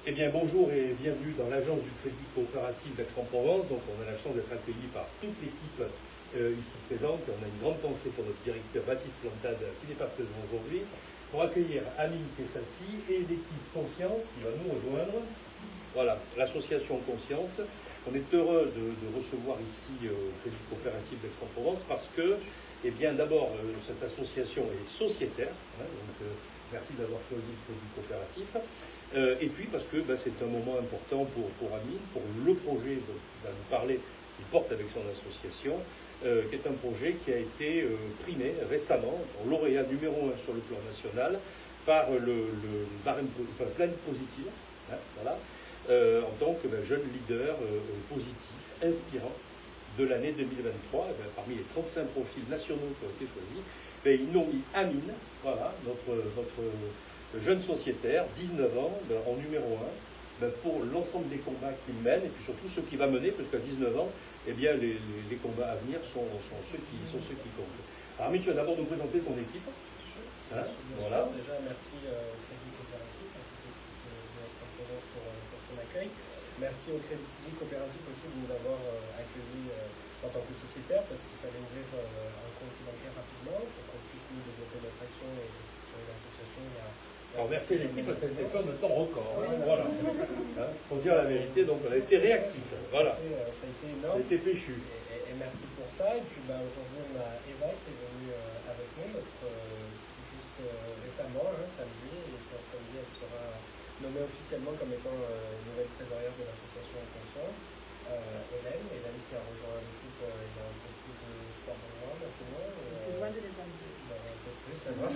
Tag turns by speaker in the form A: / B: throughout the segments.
A: Eh bien, bonjour et bienvenue dans l'agence du crédit coopératif d'Aix-en-Provence. Donc, on a la chance d'être accueillis par toute l'équipe ici présente. On a une grande pensée pour notre directeur Baptiste Plantade, qui n'est pas présent aujourd'hui, pour accueillir Amine Kessassi et l'équipe Conscience qui va nous rejoindre. Voilà, l'association Conscience. On est heureux de recevoir ici au crédit coopératif d'Aix-en-Provence parce que, eh bien, d'abord, cette association est sociétaire. Merci d'avoir choisi le crédit coopératif. Et puis parce que c'est un moment important pour Amine, pour le projet dont il va nous parler, qu'il porte avec son association, qui est un projet qui a été primé récemment, lauréat numéro 1 sur le plan national, par le Planète Positive, voilà, en tant que jeune leader positif, inspirant de l'année 2023. Parmi les 35 profils nationaux qui ont été choisis, ils n'ont mis Amine, voilà, notre jeune sociétaire, 19 ans, en numéro 1, pour l'ensemble des combats qu'il mène, et puis surtout ceux qu'il va mener, parce qu'à 19 ans, eh bien, les combats à venir sont ceux qui comptent. Alors, Amine, tu vas d'abord nous présenter ton équipe.
B: Voilà. Déjà, merci au Crédit Coopératif, à toute l'équipe de Aix-en-Provence pour son accueil. Merci au Crédit Coopératif aussi de nous avoir accueillis en tant que sociétaire, parce qu'il fallait ouvrir un compte bancaire rapidement pour qu'on puisse nous développer notre action et structurer l'association.
A: Alors merci l'équipe, parce qu'elle était fait en temps record. Oui, voilà. Pour dire la vérité, donc on a été réactif. Voilà.
B: Ça a été énorme.
A: Ça a été péchu.
B: Et merci pour ça. Et puis aujourd'hui, on a Eva qui est venue avec nous, juste récemment, samedi. Et sur samedi, elle sera nommée officiellement comme étant nouvelle trésorière de l'association Conscience. Hélène qui a rejoint l'équipe il y a un peu plus de 3 mois maintenant.
C: Juin 2022.
B: Un peu plus, ça va.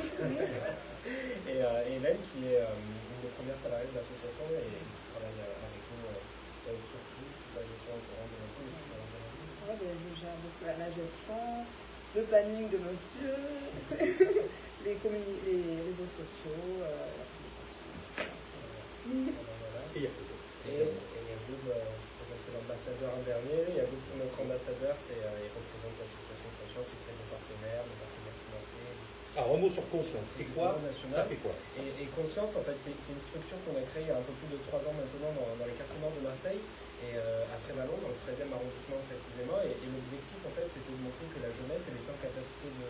B: Et Hélène qui est une des premières salariées de l'association et qui travaille avec nous surtout la gestion au courant de l'ensemble.
C: Je gère donc la gestion, le planning de monsieur, les réseaux sociaux, la publication.
B: Et Yacoub, présenté l'ambassadeur un dernier. Yacoub, c'est notre ambassadeur, il représente l'association Conscience auprès de nos partenaires financiers.
A: Alors, un mot sur Conscience, c'est quoi? Ça fait quoi?
B: Et Conscience, en fait, c'est une structure qu'on a créée il y a un peu plus de 3 ans maintenant dans les quartiers nord de Marseille, et à Frévalon, dans le 13e arrondissement précisément. Et l'objectif, en fait, c'était de montrer que la jeunesse, elle était en capacité de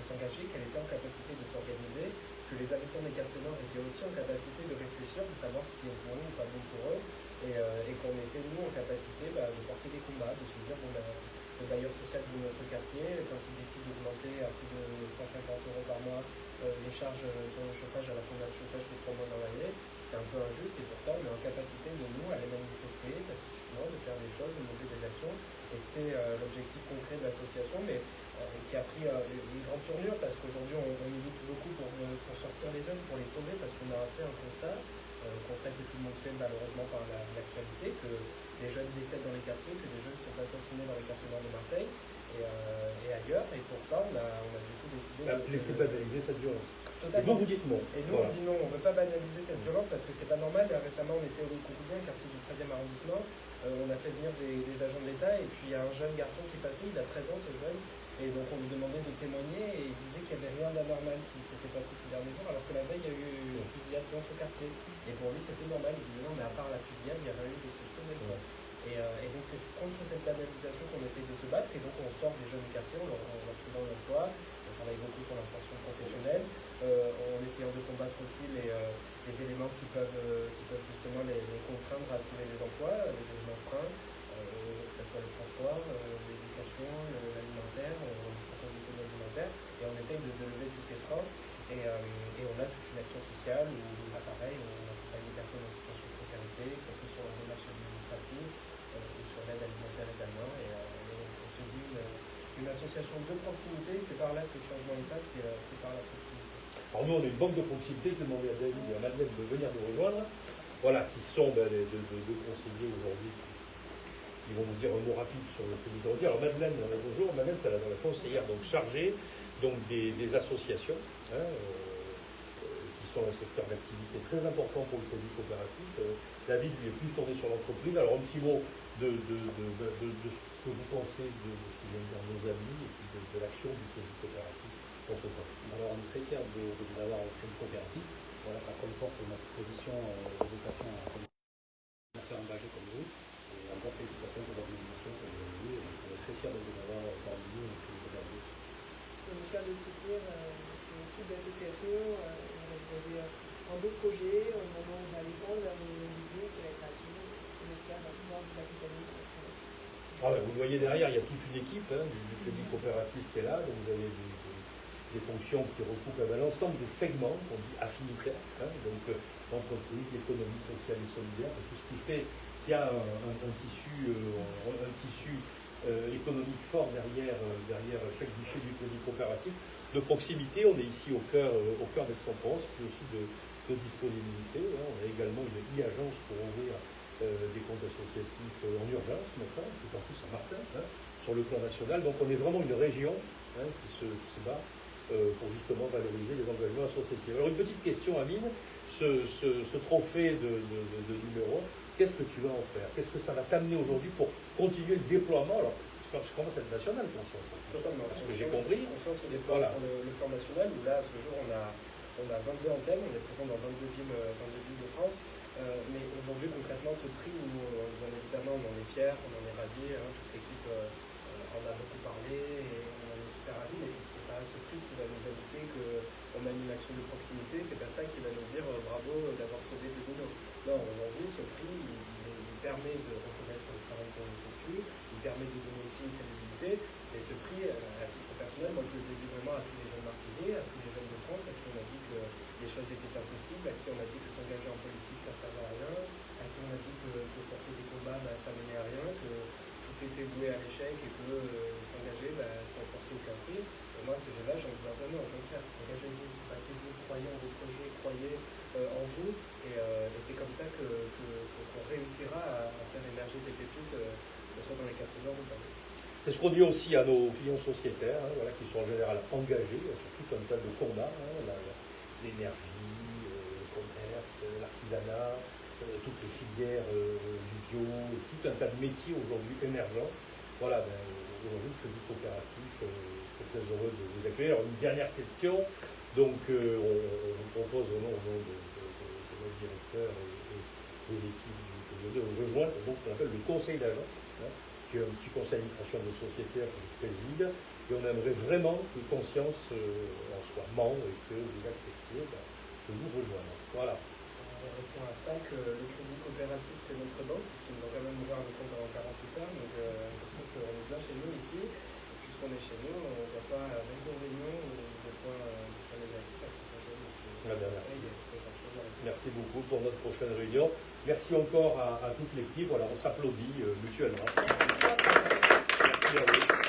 B: s'engager, qu'elle était en capacité de s'organiser, que les habitants des quartiers nord étaient aussi en capacité de réfléchir, de savoir ce qui est bon ou pas bon pour eux, et qu'on était, nous, en capacité de porter des combats, de se dire, le bailleur social de notre quartier, quand il décide d'augmenter à plus de 150 € par mois les charges pour le chauffage à la première de chauffage pour 3 mois dans l'année, c'est un peu injuste, et pour ça, on est en capacité de nous aller manifester pacifiquement, de faire des choses, de monter des actions, et c'est l'objectif concret de l'association, mais qui a pris une grande tournure, parce qu'aujourd'hui, on milite beaucoup pour sortir les jeunes, pour les sauver, parce qu'on a fait un constat que tout le monde fait malheureusement par l'actualité, que les jeunes décèdent dans les quartiers, que les jeunes sont assassinés dans les quartiers nord de Marseille et ailleurs. Et pour ça, on a du coup décidé de
A: laisser banaliser cette violence.
B: Totalement.
A: Et vous dites non.
B: Et nous, on dit non, on ne veut pas banaliser cette violence parce que c'est pas normal. Récemment, on était au quotidien, quartier du 13e arrondissement. On a fait venir des agents de l'État, et puis il y a un jeune garçon qui passait, il a 13 ans, ce jeune. Et donc on lui demandait de témoigner, et il disait qu'il n'y avait rien d'anormal qui s'était passé ces derniers jours, alors que la veille, il y a eu une fusillade dans ce quartier. Et pour lui, c'était normal. Il disait non, mais à part la fusillade, il n'y a rien eu d'exceptionnel. Et donc c'est contre cette banalisation qu'on essaye de se battre, et donc on sort des jeunes du quartier, on leur trouve dans l'emploi, on travaille beaucoup sur l'insertion professionnelle, en essayant de combattre aussi les éléments qui peuvent justement les contraindre à trouver des emplois, les éléments freins, que ce soit le transport, l'éducation, l'alimentaire, on propose des codes alimentaires, et on essaye de lever tous ces freins, et on a toute une action sociale où, pareil, on accompagne les personnes en situation de précarité, que ce soit sur la démarche administrative, ou sur l'aide alimentaire également, et on se dit une association de proximité, c'est par là que le changement y passe, c'est par la proximité.
A: Alors nous, on est une banque de proximité, je demandais à David et à Madeleine de venir nous rejoindre, voilà, qui sont les deux conseillers aujourd'hui qui vont nous dire un mot rapide sur le crédit coopératif. Alors Madeleine, bonjour, Madeleine c'est la conseillère donc, chargée donc, des associations, qui sont un secteur d'activité très important pour le crédit coopératif. David lui est plus tourné sur l'entreprise. Alors un petit mot de ce que vous pensez de ce que viennent dire nos amis, et puis de l'action du crédit coopératif dans ce sens.
D: Alors on est très fiers de vous avoir au crédit coopératif. Voilà, ça conforte notre position de vocation à
C: de projets. Au moment où on va à l'école, l'idée c'est la création. On espère pouvoir vous accompagner pour ça.
A: Vous le voyez derrière, il y a toute une équipe du crédit coopératif qui est là. Donc vous avez des fonctions qui recoupent l'ensemble des segments qu'on dit affinitaires. Donc l'entreprise, l'économie sociale et solidaire, tout ce qui fait qu'il y a un tissu économique fort derrière chaque guichet du crédit coopératif. De proximité, on est ici au cœur d'Aix-en-Provence, puis aussi de disponibilité. On a également une e-agence pour ouvrir des comptes associatifs en urgence maintenant, tout en plus à Marseille, sur le plan national. Donc on est vraiment une région qui se bat pour justement valoriser les engagements associatifs. Alors une petite question, Amine, ce trophée de numéro 1, qu'est-ce que tu vas en faire? Qu'est-ce que ça va t'amener aujourd'hui pour continuer le déploiement? Alors, je commence à être national, conscience.
B: Totalement.
A: Parce que j'ai compris.
B: Conscience se déploie sur le plan national, où là, ce jour, on a 22 antennes, on est présent dans 22 villes de France. Mais aujourd'hui, concrètement, ce prix, bien évidemment, on en est fiers, on en est ravis. Toute l'équipe en a beaucoup parlé et on en est super ravis. Mais c'est pas ce prix qui va nous indiquer qu'on mène une action de proximité. C'est pas ça qui va nous dire bravo d'avoir sauvé des boulots. Non, aujourd'hui, ce prix, il permet de reconnaître le travail qu'on effectue, il permet de donner aussi une crédibilité. Et ce prix, à titre personnel, moi je le dédie vraiment à tous les jeunes marseillais, à tous les jeunes de France, à qui on a dit que les choses étaient impossibles, à qui on a dit que s'engager en politique ça ne servait à rien, à qui on a dit que porter des combats ça menait à rien, que tout était voué à l'échec et que s'engager ça ne portait aucun fruit. Et moi, ces jeunes-là, j'ai envie de leur dire non, au contraire, engagez-vous, battez-vous, croyez en vos projets, croyez en vous, et c'est comme ça qu'on réussira à faire émerger des pépites, que ce soit dans les quartiers nord ou pas.
A: C'est ce qu'on dit aussi à nos clients sociétaires, qui sont en général engagés sur tout un tas de combats, l'énergie, le commerce, l'artisanat, toutes les filières du bio, tout un tas de métiers aujourd'hui émergents. Aujourd'hui, le crédit coopératif est très heureux de vous accueillir. Alors, une dernière question. Donc, on vous propose au nom de nos directeurs et des équipes de rejoindre ce qu'on appelle le conseil d'agence, qui est un petit conseil d'administration de sociétaire que je préside, et on aimerait vraiment que Conscience en soit membre et que vous acceptiez de nous rejoindre. Voilà.
B: On répond à ça que le crédit coopératif c'est notre banque, puisqu'ils vont quand même ouvrir le compte en 48 heures, donc je trouve qu'on est bien chez nous ici, et puisqu'on est chez nous, on ne va pas même aux réunions ou des points négatifs.
A: Merci beaucoup pour notre prochaine réunion. Merci encore à toute l'équipe. On s'applaudit mutuellement. Merci à vous.